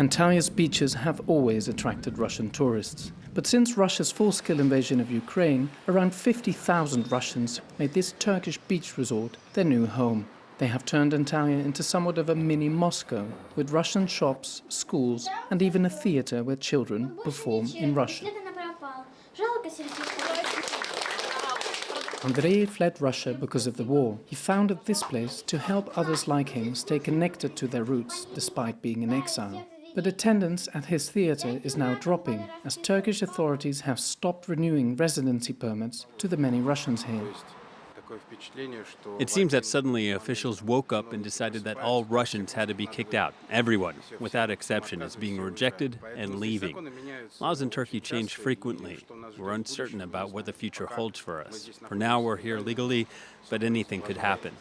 Antalya's beaches have always attracted Russian tourists. But since Russia's full-scale invasion of Ukraine, around 50,000 Russians made this Turkish beach resort their new home. They have turned Antalya into somewhat of a mini Moscow, with Russian shops, schools, and even a theatre where children perform in Russian. Andrei fled Russia because of the war. He founded this place to help others like him stay connected to their roots despite being in exile. But attendance at his theatre is now dropping, as Turkish authorities have stopped renewing residency permits to the many Russians here. It seems that suddenly officials woke up and decided that all Russians had to be kicked out. Everyone, without exception, is being rejected and leaving. Laws in Turkey change frequently. We're uncertain about what the future holds for us. For now, we're here legally, but anything could happen.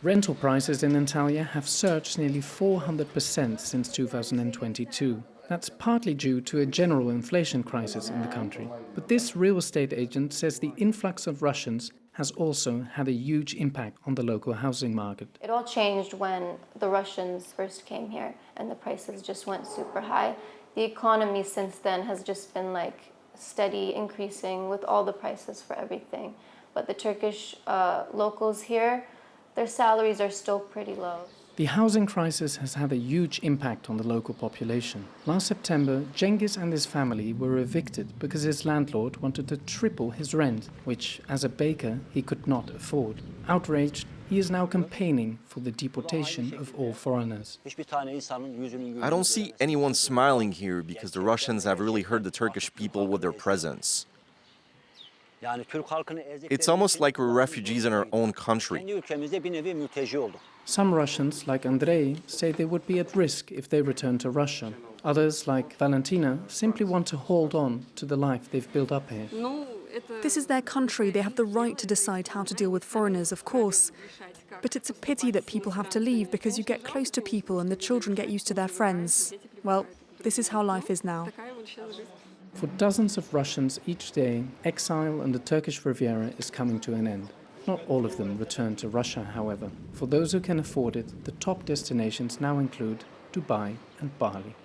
Rental prices in Antalya have surged nearly 400% since 2022. That's partly due to a general inflation crisis in the country. But this real estate agent says the influx of Russians has also had a huge impact on the local housing market. It all changed when the Russians first came here and the prices just went super high. The economy since then has just been like steady increasing with all the prices for everything. But the Turkish locals here, their salaries are still pretty low. The housing crisis has had a huge impact on the local population. Last September, Cengiz and his family were evicted because his landlord wanted to triple his rent, which, as a baker, he could not afford. Outraged, he is now campaigning for the deportation of all foreigners. I don't see anyone smiling here because the Russians have really hurt the Turkish people with their presence. It's almost like we're refugees in our own country. Some Russians, like Andrei, say they would be at risk if they return to Russia. Others, like Valentina, simply want to hold on to the life they've built up here. This is their country. They have the right to decide how to deal with foreigners, of course. But it's a pity that people have to leave because you get close to people and the children get used to their friends. Well, this is how life is now. For dozens of Russians each day, exile on the Turkish Riviera is coming to an end. Not all of them return to Russia, however. For those who can afford it, the top destinations now include Dubai and Bali.